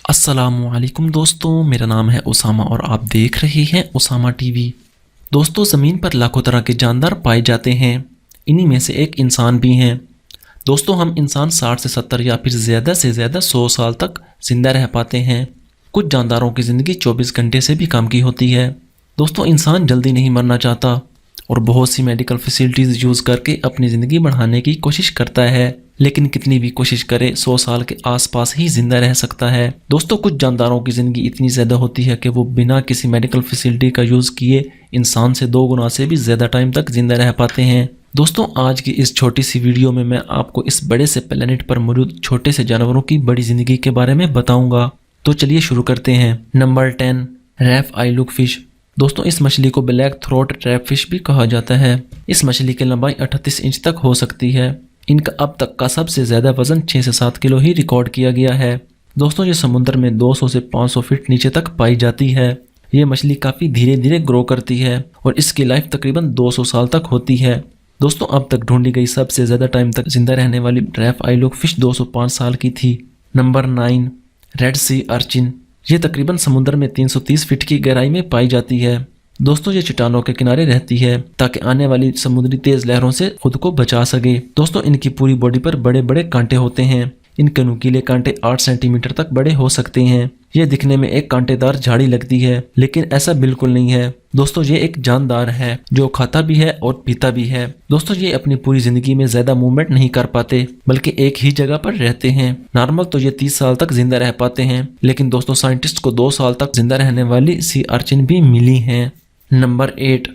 अस्सलामुअलैकुम दोस्तों, मेरा नाम है उसामा और आप देख रहे हैं उसामा टीवी। दोस्तों, ज़मीन पर लाखों तरह के जानदार पाए जाते हैं, इन्हीं में से एक इंसान भी हैं। दोस्तों, हम इंसान 60 से 70 या फिर ज़्यादा से ज़्यादा 100 साल तक ज़िंदा रह पाते हैं। कुछ जानदारों की ज़िंदगी 24 घंटे से भी कम की होती है। दोस्तों, इंसान जल्दी नहीं मरना चाहता और बहुत सी मेडिकल फैसिलिटीज़ यूज़ करके अपनी ज़िंदगी बढ़ाने की कोशिश करता है, लेकिन कितनी भी कोशिश करे 100 साल के आसपास ही जिंदा रह सकता है। दोस्तों, कुछ जानदारों की ज़िंदगी इतनी ज़्यादा होती है कि वो बिना किसी मेडिकल फैसिलिटी का यूज़ किए इंसान से 2 गुना से भी ज़्यादा टाइम तक जिंदा रह पाते हैं। दोस्तों, आज की इस छोटी सी वीडियो में मैं आपको इस बड़े से प्लेनेट पर मौजूद छोटे से जानवरों की बड़ी ज़िंदगी के बारे में बताऊंगा। तो चलिए शुरू करते हैं। Number 10, RAF I look fish. दोस्तों, इस मछली को ब्लैक थ्रोट ट्रैप फिश भी कहा जाता है। इस मछली की लंबाई 38 इंच तक हो सकती है। इनका अब तक का सबसे ज़्यादा वजन 6 से 7 किलो ही रिकॉर्ड किया गया है। दोस्तों, ये समुद्र में 200 से 500 फीट नीचे तक पाई जाती है। ये मछली काफ़ी धीरे धीरे ग्रो करती है और इसकी लाइफ तकरीबन 200 साल तक होती है। दोस्तों, अब तक ढूंढी गई सबसे ज़्यादा टाइम तक जिंदा रहने वाली रैफ आई लुक फिश 205 साल की थी। Number 9, red sea urchin. ये तकरीबन समुद्र में 330 फीट की गहराई में पाई जाती है। दोस्तों, ये चट्टानों के किनारे रहती है ताकि आने वाली समुद्री तेज लहरों से खुद को बचा सके। दोस्तों, इनकी पूरी बॉडी पर बड़े बड़े कांटे होते हैं। इनके नुकीले कांटे 8 सेंटीमीटर तक बड़े हो सकते हैं। ये दिखने में एक कांटेदार झाड़ी लगती है, लेकिन ऐसा बिल्कुल नहीं है। दोस्तों, ये एक जानदार है जो खाता भी है और पीता भी है। दोस्तों, ये अपनी पूरी जिंदगी में ज्यादा मूवमेंट नहीं कर पाते, बल्कि एक ही जगह पर रहते हैं। नॉर्मल तो ये 30 साल तक जिंदा रह पाते हैं, लेकिन दोस्तों साइंटिस्ट को 2 साल तक जिंदा रहने वाली सी अर्चिन भी मिली है। नंबर 8,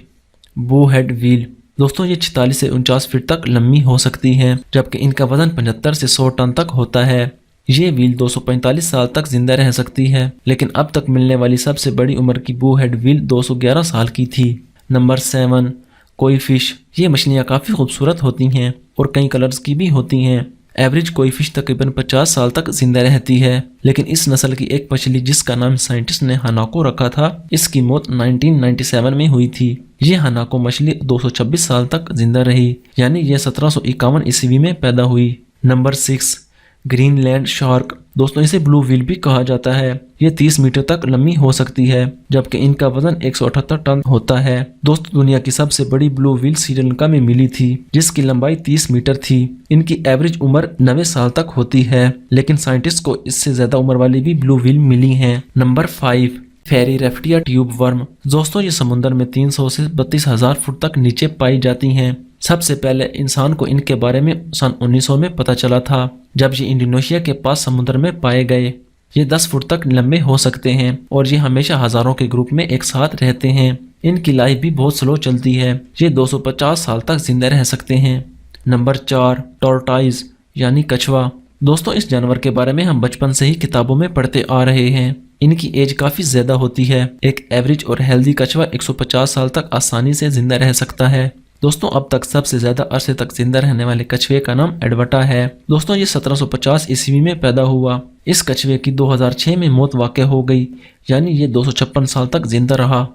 बू हेड व्हील। दोस्तों, ये 46 से 49 फीट तक लंबी हो सकती है, जबकि इनका वजन 75 से 100 टन तक होता है। ये व्हील 245 साल तक जिंदा रह सकती है, लेकिन अब तक मिलने वाली सबसे बड़ी उम्र की बू हेड व्हील 211 साल की थी। नंबर 7, कोई फिश। ये मछलियाँ काफ़ी खूबसूरत होती हैं और कई कलर्स की भी होती हैं। एवरेज कोई फिश तकरीबन 50 साल तक जिंदा रहती है, लेकिन इस नस्ल की एक मछली जिसका नाम साइंटिस्ट ने हानाको रखा था, इसकी मौत 1997 में हुई थी। ये हानाको मछली 226 साल तक जिंदा रही, यानी यह 1751 ईस्वी में पैदा हुई। Number 6, Greenland shark. दोस्तों, इसे ब्लू व्हील भी कहा जाता है। ये 30 मीटर तक लंबी हो सकती है, जबकि इनका वजन 178 टन होता है। दोस्तों, दुनिया की सबसे बड़ी ब्लू व्हील श्रीलंका में मिली थी, जिसकी लंबाई 30 मीटर थी। इनकी एवरेज उम्र 90 साल तक होती है, लेकिन साइंटिस्ट को इससे ज्यादा उम्र वाली भी ब्लू व्हील मिली हैं। नंबर 5, फेरी रेफ्टिया ट्यूब वर्म। दोस्तों, ये समुद्र में 300 से 32,000 फुट तक नीचे पाई जाती हैं। सबसे पहले इंसान को इनके बारे में सन 1900 में पता चला था, जब ये इंडोनेशिया के पास समुद्र में पाए गए। ये 10 फुट तक लंबे हो सकते हैं और ये हमेशा हजारों के ग्रुप में एक साथ रहते हैं। इनकी लाइफ भी बहुत स्लो चलती है। ये 250 साल तक जिंदा रह सकते हैं। नंबर 4, टॉर्टाइज यानी कछुआ। दोस्तों, इस जानवर के बारे में हम बचपन से ही किताबों में पढ़ते आ रहे हैं। इनकी एज काफ़ी ज़्यादा होती है। एक एवरेज और हेल्दी कछुआ 150 साल तक आसानी से जिंदा रह सकता है। दोस्तों, अब तक सबसे ज़्यादा अरसे तक जिंदा रहने वाले कछुए का नाम एडवर्टा है। दोस्तों, ये 1750 ईस्वी में पैदा हुआ। इस कछुए की 2006 में मौत वाक़ हो गई, यानी ये 256 साल तक जिंदा रहा।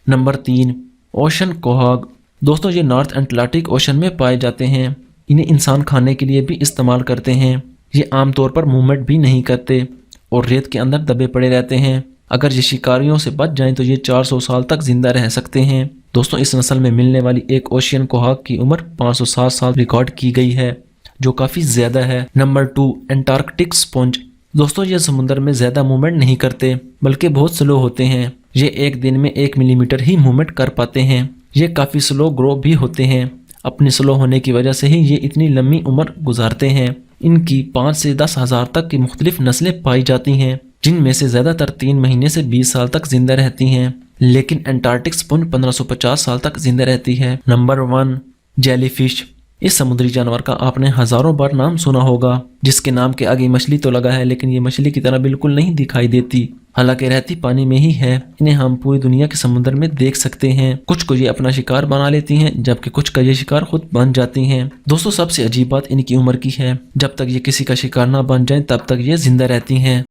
Number 3, ocean quahog. दोस्तों, ये नॉर्थ अटलांटिक ओशन में पाए जाते हैं। इन्हें इंसान खाने के लिए भी इस्तेमाल करते हैं। ये आमतौर पर मूवमेंट भी नहीं करते और रेत के अंदर दबे पड़े रहते हैं। अगर ये शिकारियों से बच जाएं तो ये 400 साल तक जिंदा रह सकते हैं। दोस्तों, इस नस्ल में मिलने वाली एक ओशियन कोहाग की उम्र 560 साल रिकॉर्ड की गई है, जो काफ़ी ज़्यादा है। Number 2, Antarctic sponge. दोस्तों, ये समुद्र में ज़्यादा मूवमेंट नहीं करते, बल्कि बहुत स्लो होते हैं। ये एक दिन में 1 मिलीमीटर ही मूवमेंट कर पाते हैं। ये काफ़ी स्लो ग्रो भी होते हैं। अपने स्लो होने की वजह से ही ये इतनी लंबी उम्र गुजारते हैं। इनकी 5 से 10 हज़ार तक की मुख्तलिफ नस्लें पाई जाती हैं, जिनमें से ज़्यादातर 3 महीने से 20 साल तक जिंदा रहती हैं, लेकिन एंटार्कटिक स्पॉन्ज 1550 साल तक जिंदा रहती है। Number 1, jellyfish. इस समुद्री जानवर का आपने हजारों बार नाम सुना होगा, जिसके नाम के आगे मछली तो लगा है, लेकिन ये मछली की तरह बिल्कुल नहीं दिखाई देती। हालांकि रहती पानी में ही है। इन्हें हम पूरी दुनिया के समुद्र में देख सकते हैं। कुछ को ये अपना शिकार बना लेती हैं, जबकि कुछ का ये शिकार खुद बन जाती हैं। दोस्तों, सबसे अजीब बात इनकी उम्र की है। जब तक ये किसी का शिकार ना बन जाए, तब तक ये जिंदा रहती हैं।